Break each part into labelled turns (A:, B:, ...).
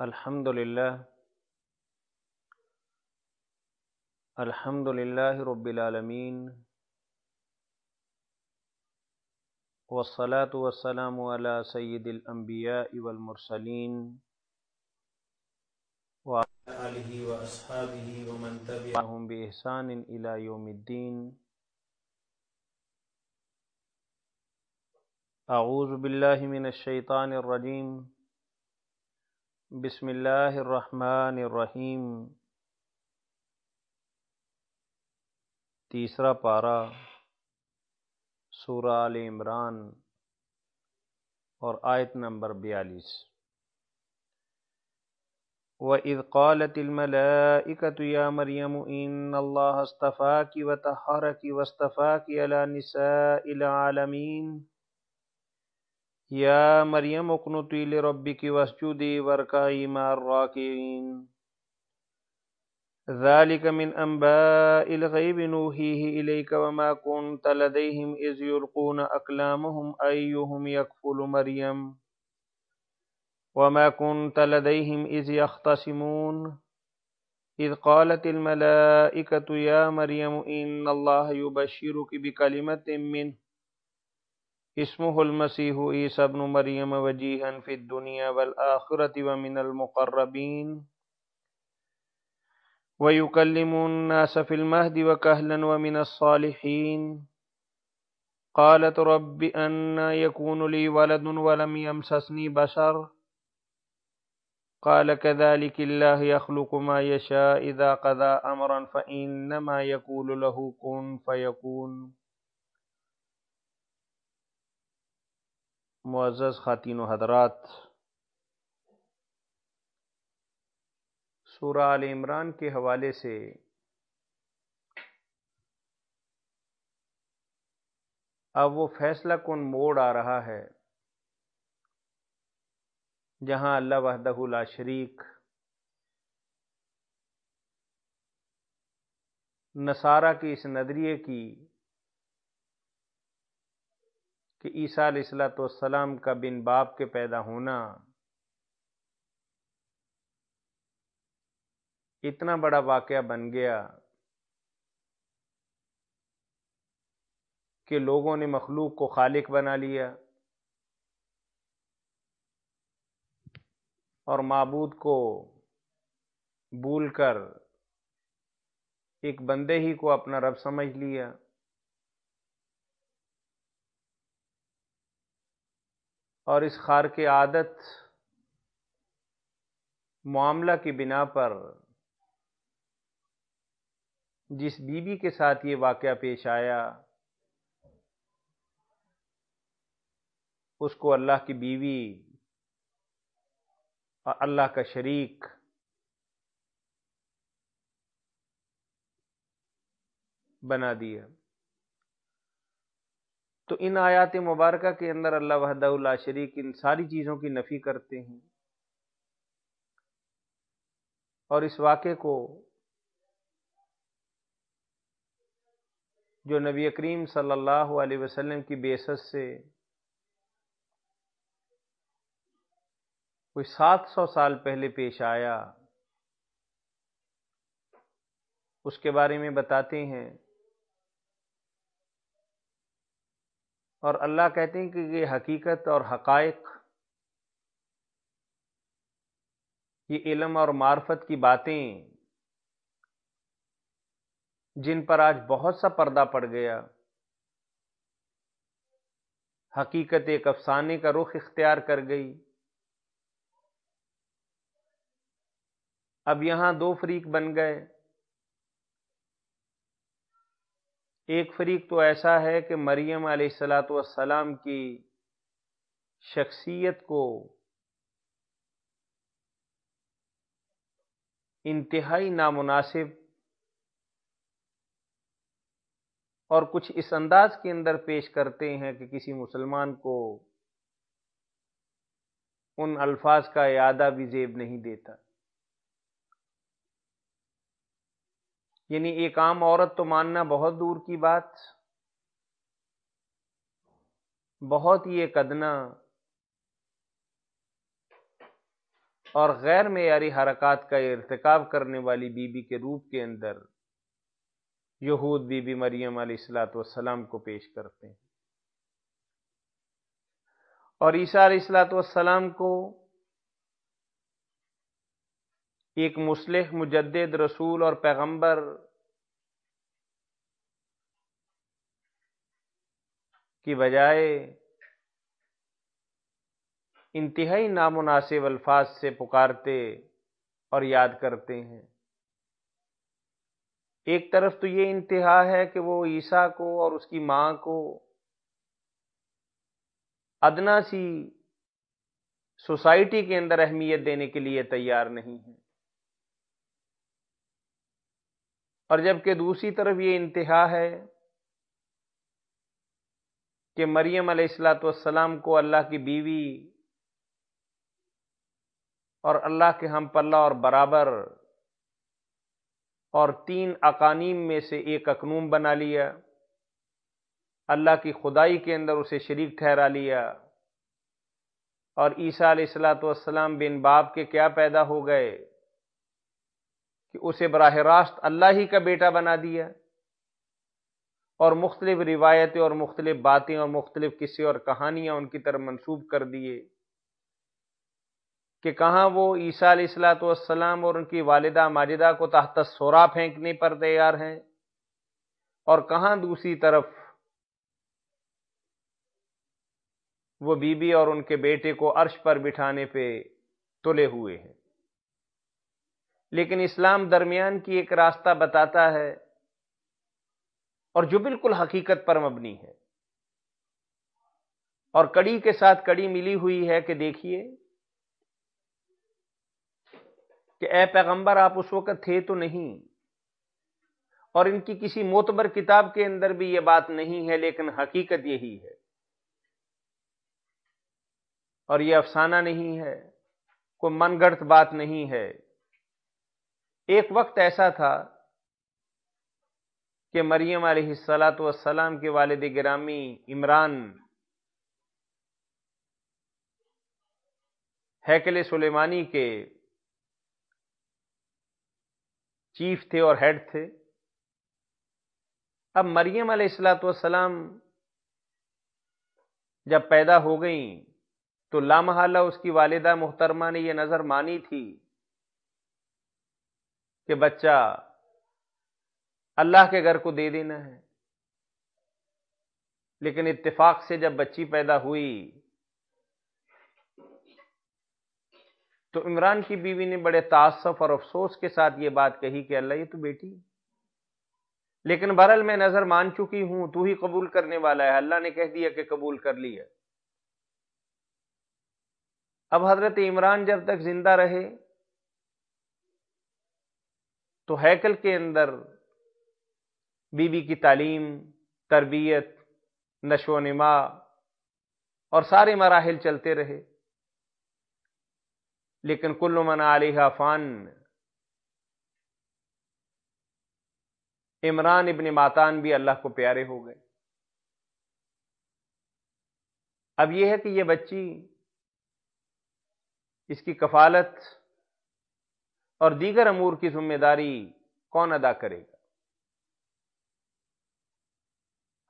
A: الحمد للہ رب العالمین والصلاة والسلام علی سید الانبیاء والمرسلین وعلی آلہ واصحابہ ومن تبعہم بإحسان الی یوم الدین۔ اعوذ باللہ من الشیطان الرجیم، بسم اللہ الرحمن الرحیم۔ تیسرا پارہ سورہ آل عمران اور آیت نمبر 42۔ وَإِذْ قَالَتِ الْمَلَائِكَةُ يَا مَرْيَمُ إِنَّ اللَّهَ اصْطَفَاكِ وَطَهَّرَكِ وَاصْطَفَاكِ عَلَى نِسَاءِ الْعَالَمِينَ يَا مَرْيَمُ اقْنُتِي لِرَبِّكِ وَاسْجُدِي وَارْكَعِي مَعَ الرَّاكِعِينَ ذَلِكَ مِنْ أَنْبَاءِ الْغَيْبِ نُوحِيهِ إِلَيْكَ وَمَا كُنْتَ لَدَيْهِمْ إِذْ يُلْقُونَ أَقْلَامَهُمْ أَيُّهُمْ يَكْفُلُ مَرْيَمَ وَمَا كُنْتَ لَدَيْهِمْ إِذْ يَخْتَصِمُونَ إِذْ قَالَتِ الْمَلَائِكَةُ يَا مَرْيَمُ إِنَّ اللَّهَ يُبَشِّرُكِ بِكَلِمَةٍ مِّنْهُ اسمه المسيح عيسى ابن مريم وجيها في الدنيا والآخرة ومن المقربين ويكلم الناس في المهد وكهلا ومن الصالحين قالت رب أنى يكون لي ولد ولم يمسسني بشر قال كذلك الله يخلق ما يشاء إذا قضى أمرا فإنما يقول له كن فيكون۔ معزز خواتین و حضرات، سورہ آل عمران کے حوالے سے اب وہ فیصلہ کن موڑ آ رہا ہے جہاں اللہ وحدہ لا شریک نصارہ کے اس نظریے کی کہ عیسیٰ علیہ السلام کا بن باپ کے پیدا ہونا اتنا بڑا واقعہ بن گیا کہ لوگوں نے مخلوق کو خالق بنا لیا اور معبود کو بھول کر ایک بندے ہی کو اپنا رب سمجھ لیا۔ اور اس خارق عادت معاملہ کی بنا پر جس بیوی کے ساتھ یہ واقعہ پیش آیا اس کو اللہ کی بیوی اور اللہ کا شریک بنا دیا۔ تو ان آیات مبارکہ کے اندر اللہ وحدہ لا شریک ان ساری چیزوں کی نفی کرتے ہیں اور اس واقعے کو جو نبی کریم صلی اللہ علیہ وسلم کی بعثت سے کوئی 700 سال پہلے پیش آیا اس کے بارے میں بتاتے ہیں، اور اللہ کہتے ہیں کہ یہ حقیقت اور حقائق، یہ علم اور معرفت کی باتیں جن پر آج بہت سا پردہ پڑ گیا، حقیقت ایک افسانے کا رخ اختیار کر گئی۔ اب یہاں دو فریق بن گئے، ایک فریق تو ایسا ہے کہ مریم علیہ السلام کی شخصیت کو انتہائی نامناسب اور کچھ اس انداز کے اندر پیش کرتے ہیں کہ کسی مسلمان کو ان الفاظ کا اعادہ بھی زیب نہیں دیتا۔ یعنی ایک عام عورت تو ماننا بہت دور کی بات، بہت ہی ایک ادنا اور غیر معیاری حرکات کا ارتکاب کرنے والی بیوی کے روپ کے اندر یہود بی بی مریم علیہ السلام کو پیش کرتے ہیں، اور عیسیٰ علیہ السلام کو ایک مصلح، مجدد، رسول اور پیغمبر کی بجائے انتہائی نامناسب الفاظ سے پکارتے اور یاد کرتے ہیں۔ ایک طرف تو یہ انتہا ہے کہ وہ عیسیٰ کو اور اس کی ماں کو ادنا سی سوسائٹی کے اندر اہمیت دینے کے لیے تیار نہیں ہے، اور جبکہ دوسری طرف یہ انتہا ہے کہ مریم علیہ السلام کو اللہ کی بیوی اور اللہ کے ہم پلہ اور برابر اور 3 اقانیم میں سے ایک اقنوم بنا لیا، اللہ کی خدائی کے اندر اسے شریک ٹھہرا لیا، اور عیسیٰ علیہ السلام بن باپ کے کیا پیدا ہو گئے کہ اسے براہ راست اللہ ہی کا بیٹا بنا دیا، اور مختلف روایتیں اور مختلف باتیں اور مختلف قصے اور کہانیاں ان کی طرف منسوب کر دیے کہ کہاں وہ عیسیٰ علیہ السلام اور ان کی والدہ ماجدہ کو تحت الثرى پھینکنے پر تیار ہیں، اور کہاں دوسری طرف وہ بی بی اور ان کے بیٹے کو عرش پر بٹھانے پہ تلے ہوئے ہیں۔ لیکن اسلام درمیان کی ایک راستہ بتاتا ہے، اور جو بالکل حقیقت پر مبنی ہے، اور کڑی کے ساتھ کڑی ملی ہوئی ہے کہ دیکھیے کہ اے پیغمبر آپ اس وقت تھے تو نہیں، اور ان کی کسی معتبر کتاب کے اندر بھی یہ بات نہیں ہے، لیکن حقیقت یہی ہے، اور یہ افسانہ نہیں ہے، کوئی من گھڑت بات نہیں ہے۔ ایک وقت ایسا تھا کہ مریم علیہ السلام کے والد گرامی عمران ہیکل سلیمانی کے چیف تھے اور ہیڈ تھے۔ اب مریم علیہ السلام جب پیدا ہو گئیں تو لامحالہ اس کی والدہ محترمہ نے یہ نظر مانی تھی کہ بچہ اللہ کے گھر کو دے دینا ہے، لیکن اتفاق سے جب بچی پیدا ہوئی تو عمران کی بیوی نے بڑے تعصف اور افسوس کے ساتھ یہ بات کہی کہ اللہ یہ تو بیٹی، لیکن بہرحال میں نظر مان چکی ہوں، تو ہی قبول کرنے والا ہے، اللہ نے کہہ دیا کہ قبول کر لیا۔ اب حضرت عمران جب تک زندہ رہے تو ہیکل کے اندر بی بی کی تعلیم، تربیت، نشو و نما اور سارے مراحل چلتے رہے، لیکن کل من علیہا فان، عمران ابن ماتان بھی اللہ کو پیارے ہو گئے۔ اب یہ ہے کہ یہ بچی، اس کی کفالت اور دیگر امور کی ذمہ داری کون ادا کرے گا؟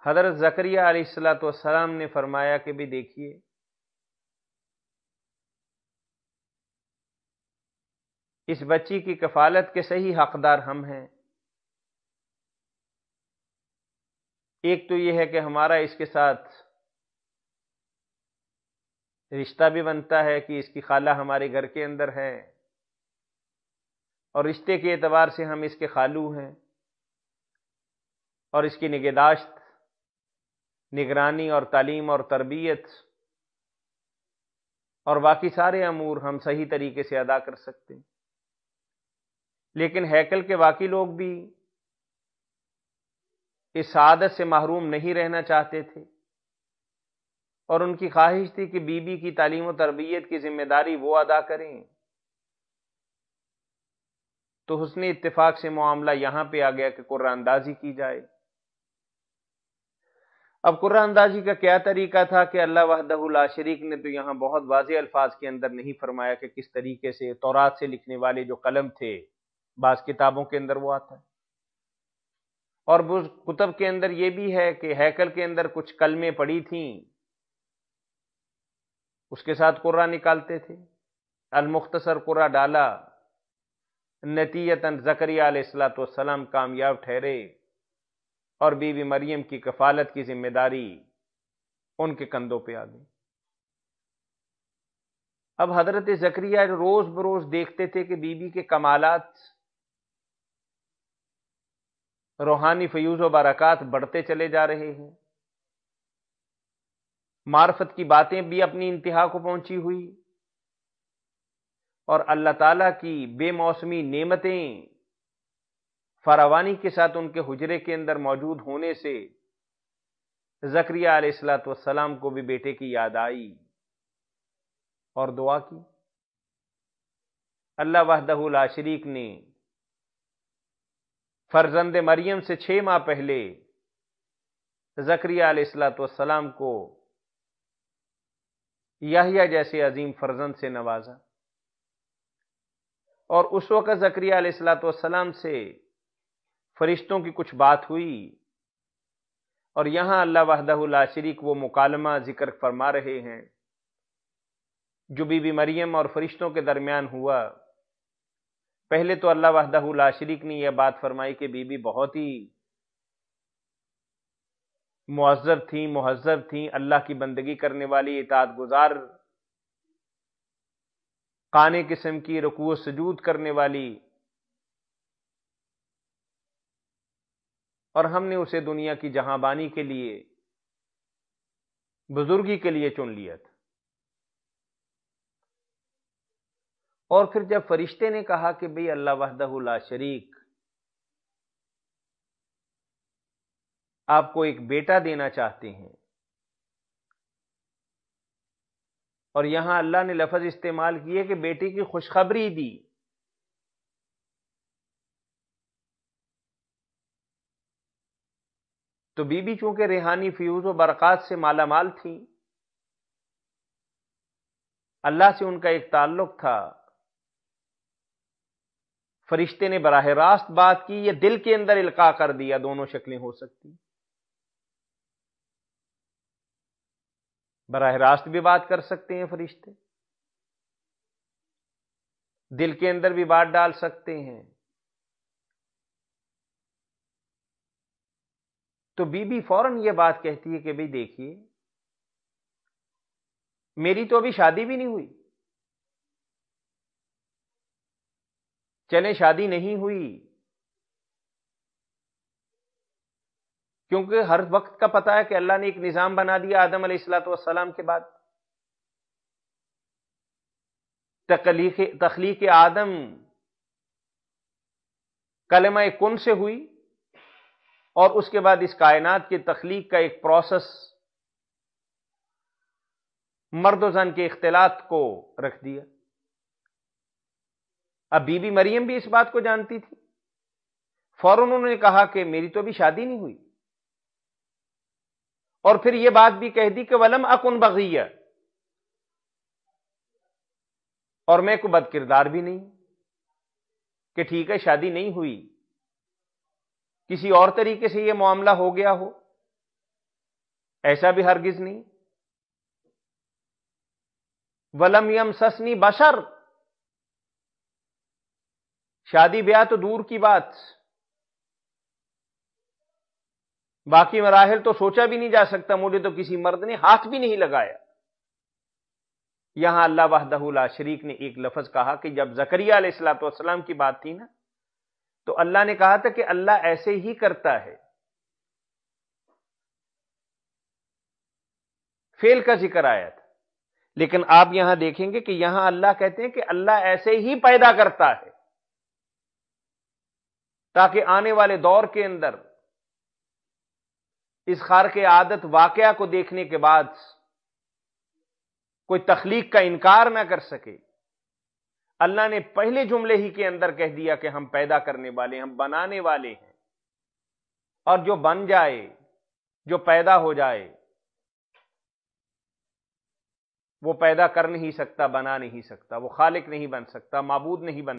A: حضرت زکریا علیہ السلام نے فرمایا کہ بھی دیکھیے اس بچی کی کفالت کے صحیح حقدار ہم ہیں۔ ایک تو یہ ہے کہ ہمارا اس کے ساتھ رشتہ بھی بنتا ہے کہ اس کی خالہ ہمارے گھر کے اندر ہے، اور رشتے کے اعتبار سے ہم اس کے خالو ہیں، اور اس کی نگہداشت، نگرانی اور تعلیم اور تربیت اور باقی سارے امور ہم صحیح طریقے سے ادا کر سکتے ہیں۔ لیکن ہیکل کے باقی لوگ بھی اس سعادت سے محروم نہیں رہنا چاہتے تھے، اور ان کی خواہش تھی کہ بی بی کی تعلیم و تربیت کی ذمہ داری وہ ادا کریں۔ تو حسن اتفاق سے معاملہ یہاں پہ آ گیا کہ قرآن اندازی کی جائے، اب قرآن اندازی کا کیا طریقہ تھا کہ اللہ وحدہ لا شریک نے تو یہاں بہت واضح الفاظ کے اندر نہیں فرمایا کہ کس طریقے سے تورات سے لکھنے والے جو قلم تھے، بعض کتابوں کے اندر وہ آتا ہے، اور بعض کتب کے اندر یہ بھی ہے کہ ہیکل کے اندر کچھ کلمیں پڑی تھیں، اس کے ساتھ قرآن نکالتے تھے۔ المختصر قرآ ڈالا، نتیجتاً زکریا علیہ السلام کامیاب ٹھہرے اور بی بی مریم کی کفالت کی ذمہ داری ان کے کندھوں پہ آ گئی۔ اب حضرت زکریا روز بروز دیکھتے تھے کہ بی بی کے کمالات، روحانی فیوز و برکات بڑھتے چلے جا رہے ہیں، معرفت کی باتیں بھی اپنی انتہا کو پہنچی ہوئی، اور اللہ تعالیٰ کی بے موسمی نعمتیں فراوانی کے ساتھ ان کے حجرے کے اندر موجود ہونے سے زکریا علیہ السلام کو بھی بیٹے کی یاد آئی اور دعا کی۔ اللہ وحدہ لا شریک نے فرزند مریم سے 6 ماہ پہلے زکریا علیہ السلام کو یحییٰ جیسے عظیم فرزند سے نوازا، اور اس وقت زکریا علیہ السلام سے فرشتوں کی کچھ بات ہوئی، اور یہاں اللہ وحدہ لا شریک وہ مکالمہ ذکر فرما رہے ہیں جو بی بی مریم اور فرشتوں کے درمیان ہوا۔ پہلے تو اللہ وحدہ لا شریک نے یہ بات فرمائی کہ بی بی بہت ہی معذب تھیں، مہذب تھیں، اللہ کی بندگی کرنے والی، اطاعت گزار، قانے قسم کی، رکوع و سجود کرنے والی، اور ہم نے اسے دنیا کی جہاں بانی کے لیے، بزرگی کے لیے چن لیا تھا۔ اور پھر جب فرشتے نے کہا کہ بھئی اللہ وحدہ لا شریک آپ کو ایک بیٹا دینا چاہتے ہیں، اور یہاں اللہ نے لفظ استعمال کیے کہ بیٹے کی خوشخبری دی، تو بی بی چونکہ روحانی فیوز و برکات سے مالا مال تھی، اللہ سے ان کا ایک تعلق تھا، فرشتے نے براہ راست بات کی، یہ دل کے اندر القاء کر دیا، دونوں شکلیں ہو سکتی، براہ راست بھی بات کر سکتے ہیں فرشتے، دل کے اندر بھی بات ڈال سکتے ہیں۔ تو بی بی فوراً یہ بات کہتی ہے کہ بھئی دیکھیے، میری تو ابھی شادی بھی نہیں ہوئی، چلیں شادی نہیں ہوئی، کیونکہ ہر وقت کا پتہ ہے کہ اللہ نے ایک نظام بنا دیا آدم علیہ السلام کے بعد، تخلیق آدم کلمہ کن سے ہوئی، اور اس کے بعد اس کائنات کی تخلیق کا ایک پروسیس مرد و زن کے اختلاط کو رکھ دیا۔ اب بی بی مریم بھی اس بات کو جانتی تھی، فوراً انہوں نے کہا کہ میری تو ابھی شادی نہیں ہوئی، اور پھر یہ بات بھی کہہ دی کہ وَلَمْ أَكُنْ بَغِيًّا، اور میں کوئی بد کردار بھی نہیں، کہ ٹھیک ہے شادی نہیں ہوئی، کسی اور طریقے سے یہ معاملہ ہو گیا ہو، ایسا بھی ہرگز نہیں۔ وَلَمْ يَمْسَسْنِي بَشَرٌ، شادی بیاہ تو دور کی بات، باقی مراحل تو سوچا بھی نہیں جا سکتا، مجھے تو کسی مرد نے ہاتھ بھی نہیں لگایا۔ یہاں اللہ وحدہ لا شریک نے ایک لفظ کہا کہ جب زکریا علیہ السلام کی بات تھی نا، تو اللہ نے کہا تھا کہ اللہ ایسے ہی کرتا ہے، فعل کا ذکر آیا تھا، لیکن آپ یہاں دیکھیں گے کہ یہاں اللہ کہتے ہیں کہ اللہ ایسے ہی پیدا کرتا ہے، تاکہ آنے والے دور کے اندر اس خارق عادت واقعہ کو دیکھنے کے بعد کوئی تخلیق کا انکار نہ کر سکے۔ اللہ نے پہلے جملے ہی کے اندر کہہ دیا کہ ہم پیدا کرنے والے، ہم بنانے والے ہیں، اور جو بن جائے جو پیدا ہو جائے وہ پیدا کر نہیں سکتا، بنا نہیں سکتا، وہ خالق نہیں بن سکتا، معبود نہیں بن